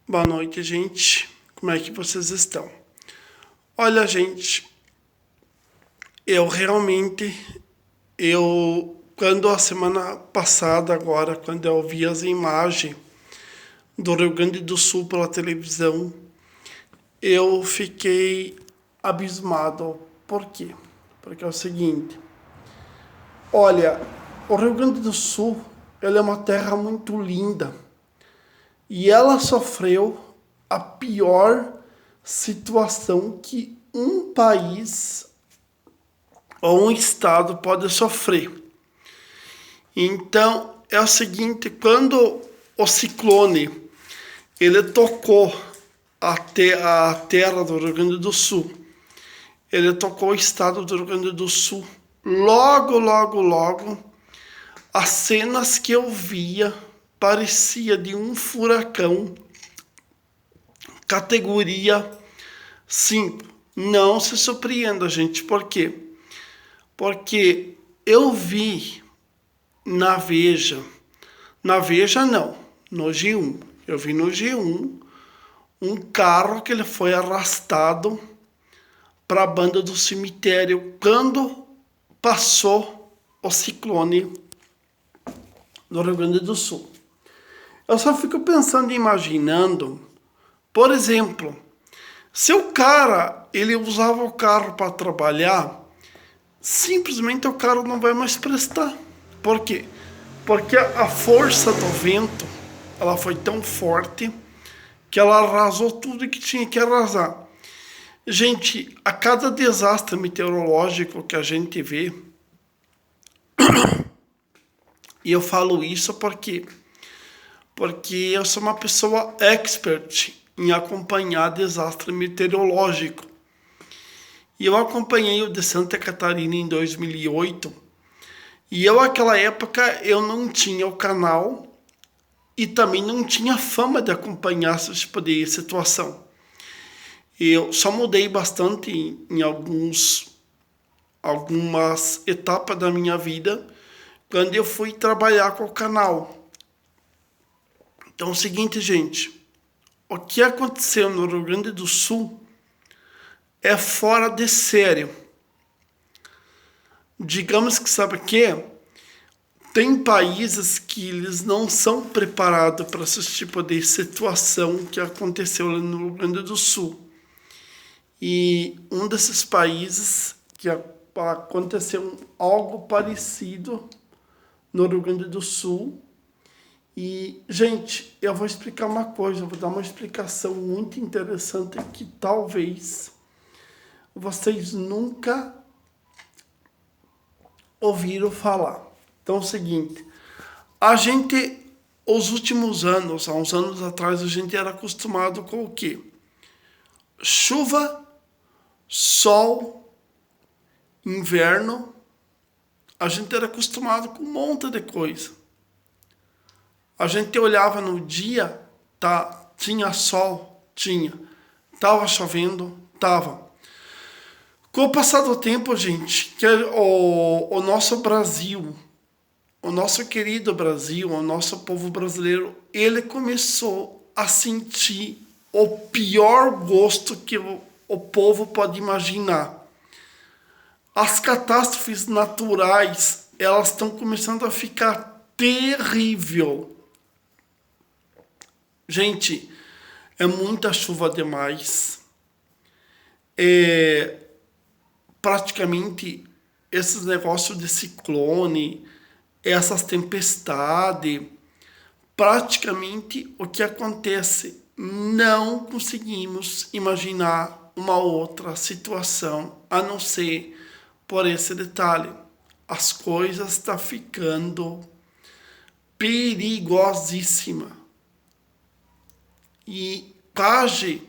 Boa noite, gente. Como é que vocês estão? Olha, gente, eu realmente, quando a semana passada agora, quando eu vi as imagens do Rio Grande do Sul pela televisão, eu fiquei abismado. Por quê? Porque é o seguinte, olha, o Rio Grande do Sul, ele é uma terra muito linda e ela sofreu a pior situação que um país ou um estado pode sofrer. Então, é o seguinte, quando o ciclone ele tocou a terra do Rio Grande do Sul, ele tocou o estado do Rio Grande do Sul, logo, as cenas que eu via parecia de um furacão categoria 5. Não se surpreenda, gente. Por quê? Porque eu vi na Veja, na Veja não, no G1. Eu vi no G1 um carro que ele foi arrastado para a banda do cemitério quando passou o ciclone no Rio Grande do Sul. Eu só fico pensando e imaginando, por exemplo, se o cara ele usava o carro para trabalhar, simplesmente o carro não vai mais prestar. Por quê? Porque a força do vento ela foi tão forte que ela arrasou tudo que tinha que arrasar. Gente, a cada desastre meteorológico que a gente vê, e eu falo isso porque eu sou uma pessoa expert em acompanhar desastre meteorológico. E eu acompanhei o de Santa Catarina em 2008. E eu, naquela época, eu não tinha o canal e também não tinha fama de acompanhar esse tipo de situação. Eu só mudei bastante em algumas etapas da minha vida quando eu fui trabalhar com o canal. Então é o seguinte, gente, o que aconteceu no Rio Grande do Sul é fora de sério. Digamos que sabe o quê? Tem países que eles não são preparados para esse tipo de situação que aconteceu no Rio Grande do Sul. E um desses países que aconteceu algo parecido no Rio Grande do Sul. E, gente, eu vou explicar uma coisa, eu vou dar uma explicação muito interessante que talvez vocês nunca ouviram falar. Então é o seguinte, os últimos anos, há uns anos atrás, a gente era acostumado com o quê? Chuva, sol, inverno, a gente era acostumado com um monte de coisa. A gente olhava no dia, tinha sol, tinha. Tava chovendo, tava. Com o passar do tempo, gente, que o nosso Brasil, o nosso querido Brasil, o nosso povo brasileiro, ele começou a sentir o pior gosto que o povo pode imaginar. As catástrofes naturais, elas estão começando a ficar terrível. Gente, é muita chuva demais. Praticamente esses negócios de ciclone, essas tempestades, praticamente o que acontece, não conseguimos imaginar uma outra situação a não ser por esse detalhe. As coisas estão ficando perigosíssimas. E quase,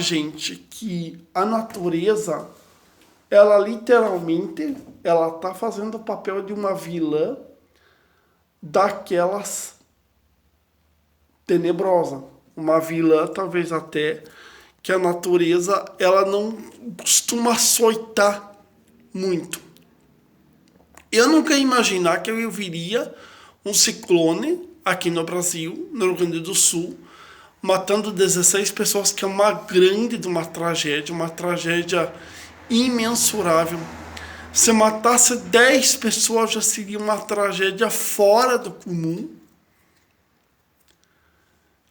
gente, que a natureza, ela literalmente, ela tá fazendo o papel de uma vilã daquelas tenebrosa. Uma vilã, talvez até, que a natureza, ela não costuma açoitar muito. Eu nunca ia imaginar que eu viria um ciclone aqui no Brasil, no Rio Grande do Sul, matando 16 pessoas, que é uma tragédia imensurável. Se matasse 10 pessoas, já seria uma tragédia fora do comum.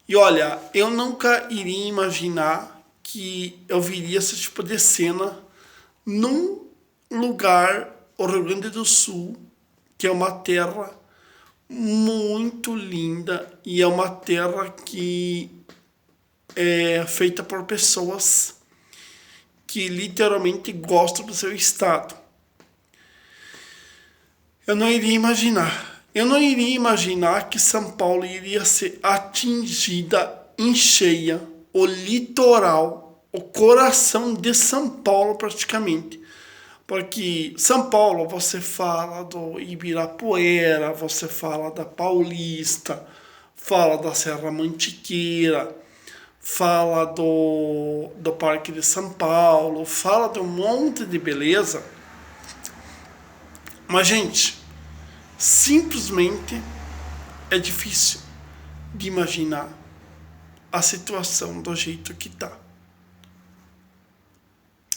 E olha, eu nunca iria imaginar que eu viria esse tipo de cena num lugar, o Rio Grande do Sul, que é uma terra muito linda e é uma terra que é feita por pessoas que literalmente gostam do seu estado. Eu não iria imaginar que São Paulo iria ser atingida em cheia, o litoral, o coração de São Paulo praticamente. Porque São Paulo, você fala do Ibirapuera, você fala da Paulista, fala da Serra Mantiqueira, fala do Parque de São Paulo, fala de um monte de beleza. Mas, gente, simplesmente é difícil de imaginar a situação do jeito que tá.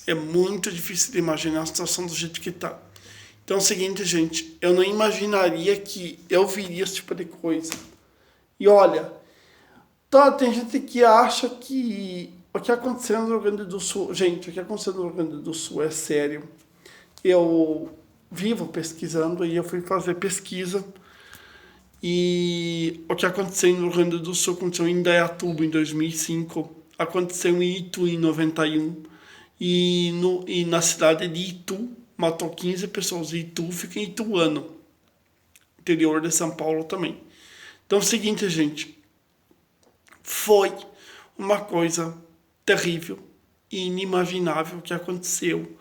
É muito difícil de imaginar a situação do jeito que tá. Então é o seguinte, gente, eu não imaginaria que eu viria esse tipo de coisa. E olha, tá, tem gente que acha que o que aconteceu no Rio Grande do Sul... Gente, o que aconteceu no Rio Grande do Sul é sério. Eu vivo pesquisando e eu fui fazer pesquisa. E o que aconteceu no Rio Grande do Sul aconteceu em Indaiatuba em 2005. Aconteceu em Itu em 91. E na cidade de Itu, matou 15 pessoas. Itu fica em Ituano, interior de São Paulo também. Então é o seguinte, gente, foi uma coisa terrível e inimaginável que aconteceu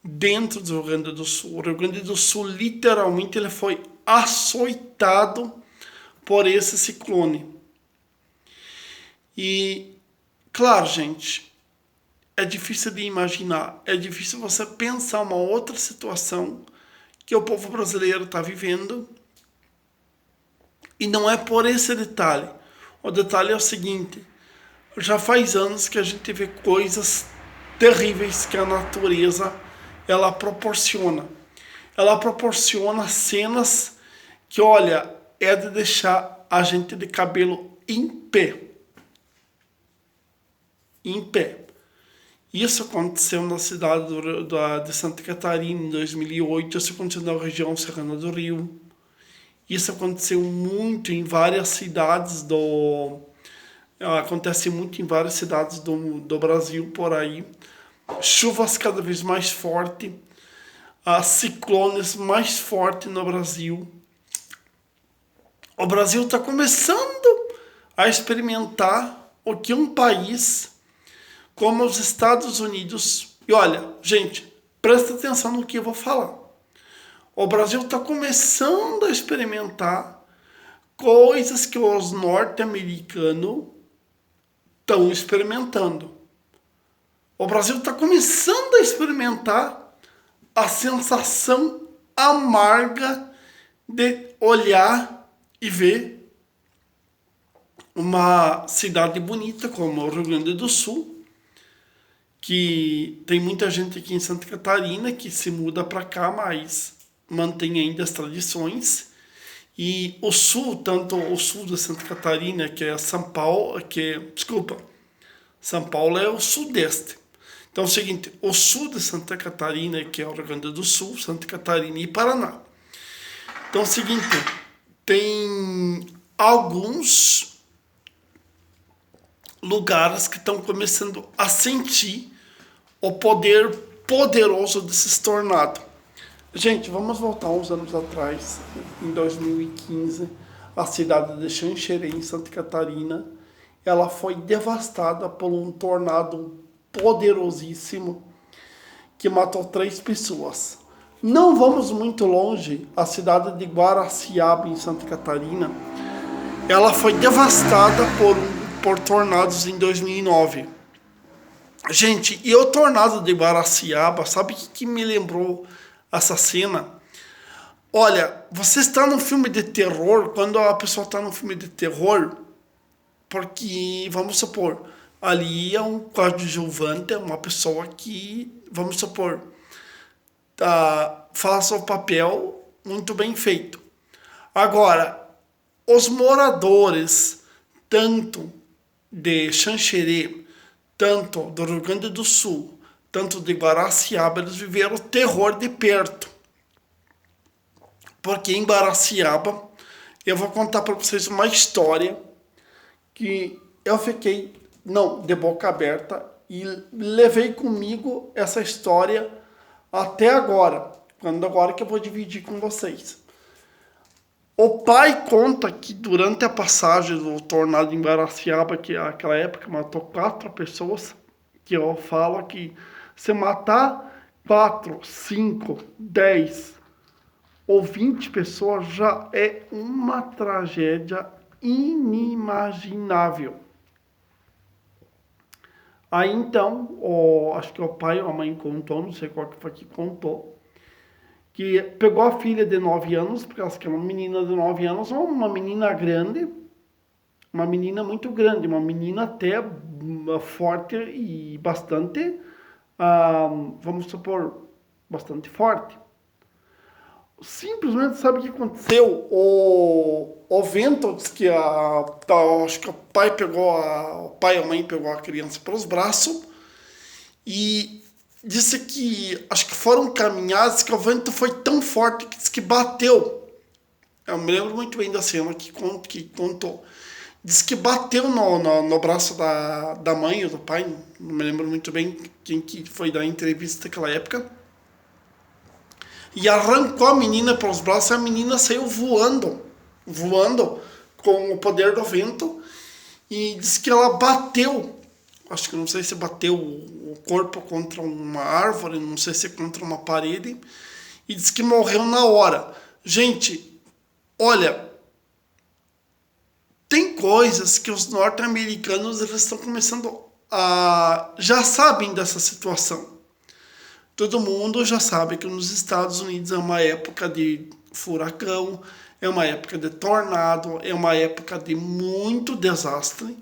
dentro do Rio Grande do Sul. O Rio Grande do Sul, literalmente, ele foi açoitado por esse ciclone. E, claro, gente, é difícil de imaginar, é difícil você pensar uma outra situação que o povo brasileiro está vivendo. E não é por esse detalhe. O detalhe é o seguinte: já faz anos que a gente vê coisas terríveis que a natureza ela proporciona. Ela proporciona cenas que, olha, é de deixar a gente de cabelo em pé. Em pé. Isso aconteceu na cidade de Santa Catarina em 2008, isso aconteceu na região serrana do Rio. Isso aconteceu muito em várias cidades acontece muito em várias cidades do Brasil por aí. Chuvas cada vez mais fortes, ciclones mais fortes no Brasil. O Brasil está começando a experimentar o que um país como os Estados Unidos... E olha, gente, presta atenção no que eu vou falar. O Brasil está começando a experimentar coisas que os norte-americanos estão experimentando. O Brasil está começando a experimentar a sensação amarga de olhar e ver uma cidade bonita como o Rio Grande do Sul, que tem muita gente aqui em Santa Catarina que se muda para cá, mas mantém ainda as tradições. E o sul, tanto o sul de Santa Catarina, que é São Paulo, São Paulo é o sudeste. Então é o seguinte, o sul de Santa Catarina, que é o Rio Grande do Sul, Santa Catarina e Paraná. Então é o seguinte, tem alguns lugares que estão começando a sentir o poder poderoso desses tornados. Gente, vamos voltar uns anos atrás, em 2015, a cidade de Xanxerê, em Santa Catarina, ela foi devastada por um tornado poderosíssimo que matou 3 pessoas. Não vamos muito longe, a cidade de Guaraciaba, em Santa Catarina, ela foi devastada por tornados em 2009. Gente, e o tornado de Guaraciaba, sabe o que me lembrou essa cena? Olha, você está num filme de terror, quando a pessoa está num filme de terror, porque, vamos supor, ali é um coadjuvante, é uma pessoa que, vamos supor, faça o papel muito bem feito. Agora, os moradores, tanto de Xanxerê, tanto do Rio Grande do Sul, tanto de Guaraciaba, eles viveram o terror de perto. Porque em Guaraciaba, eu vou contar para vocês uma história que eu fiquei, não, de boca aberta e levei comigo essa história até agora, quando agora que eu vou dividir com vocês. O pai conta que durante a passagem do tornado em Guaraciaba, que naquela época matou 4 pessoas, que eu falo que se matar 4, 5, 10 ou 20 pessoas já é uma tragédia inimaginável. Aí então, acho que o pai ou a mãe contou, não sei qual que foi que contou, que pegou a filha de 9 anos, porque ela que é uma menina de 9 anos, uma menina grande, uma menina muito grande, uma menina até forte e bastante, vamos supor, bastante forte. Simplesmente sabe o que aconteceu? O vento diz que acho que o pai o pai e a mãe pegou a criança pelos braços e disse que acho que foram caminhadas que o vento foi tão forte que disse que bateu. Eu me lembro muito bem da cena que contou. Diz que bateu no braço da mãe ou do pai, não me lembro muito bem quem que foi dar entrevista naquela época. E arrancou a menina pelos braços e a menina saiu voando com o poder do vento. E diz que ela bateu, acho que não sei se bateu o corpo contra uma árvore, não sei se contra uma parede. E diz que morreu na hora. Gente, olha, tem coisas que os norte-americanos eles estão começando já sabem dessa situação. Todo mundo já sabe que nos Estados Unidos é uma época de furacão, é uma época de tornado, é uma época de muito desastre.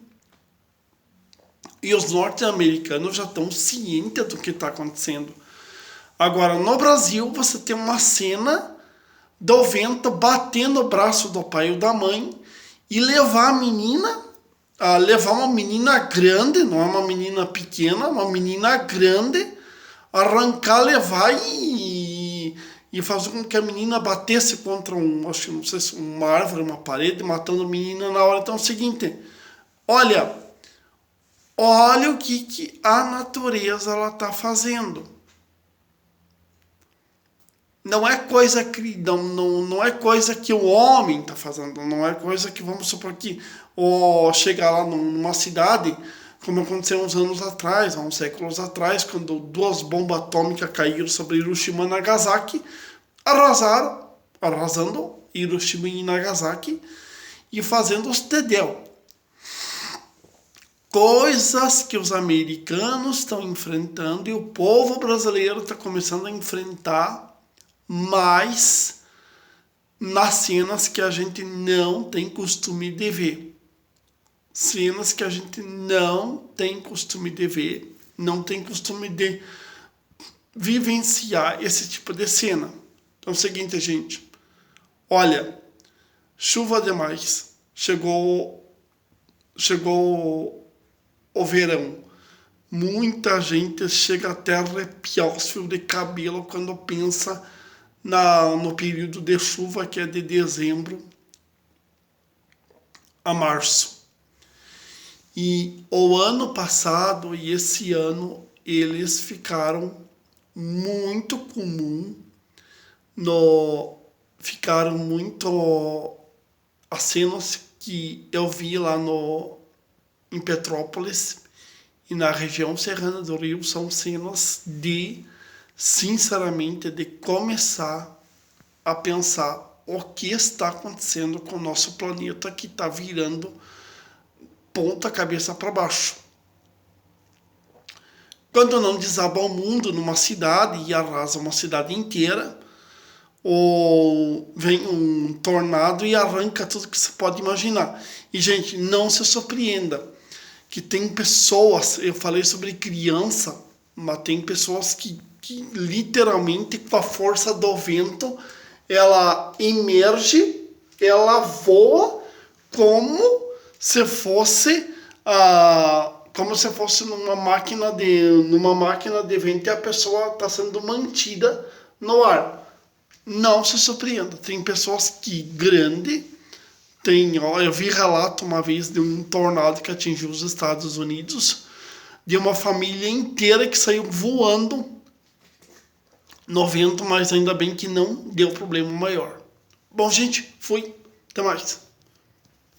E os norte-americanos já estão cientes do que está acontecendo. Agora, no Brasil, você tem uma cena do vento bater no braço do pai ou da mãe e levar a menina, levar uma menina grande, não é uma menina pequena, uma menina grande, arrancar, levar e fazer com que a menina batesse contra acho que não sei se uma árvore, uma parede, matando a menina na hora. Então é o seguinte, olha o que a natureza ela tá fazendo. Não é coisa que não é coisa que o homem está fazendo, não é coisa que vamos supor que chegar lá numa cidade, como aconteceu uns anos atrás, há uns séculos atrás, quando 2 bombas atômicas caíram sobre Hiroshima e Nagasaki, arrasando Hiroshima e Nagasaki e fazendo os tedel. Coisas que os americanos estão enfrentando e o povo brasileiro está começando a enfrentar, mas nas cenas que a gente não tem costume de ver. Cenas que a gente não tem costume de ver, não tem costume de vivenciar esse tipo de cena. Então é o seguinte, gente. Olha, chuva demais. Chegou o verão. Muita gente chega até a arrepiar os fios de cabelo quando pensa no período de chuva, que é de dezembro a março. E o ano passado e esse ano, eles ficaram muito comum, ficaram muito as cenas que eu vi lá em Petrópolis e na região serrana do Rio são cenas sinceramente, de começar a pensar o que está acontecendo com o nosso planeta que está virando ponta cabeça para baixo. Quando não desaba o mundo numa cidade e arrasa uma cidade inteira, ou vem um tornado e arranca tudo que você pode imaginar. E, gente, não se surpreenda que tem pessoas, eu falei sobre criança, mas tem pessoas que literalmente, com a força do vento, ela emerge, ela voa como se fosse numa máquina de vento, e a pessoa está sendo mantida no ar. Não se surpreenda, tem pessoas que eu vi relato uma vez de um tornado que atingiu os Estados Unidos, de uma família inteira que saiu voando no vento, mas ainda bem que não deu problema maior. Bom, gente, fui. Até mais.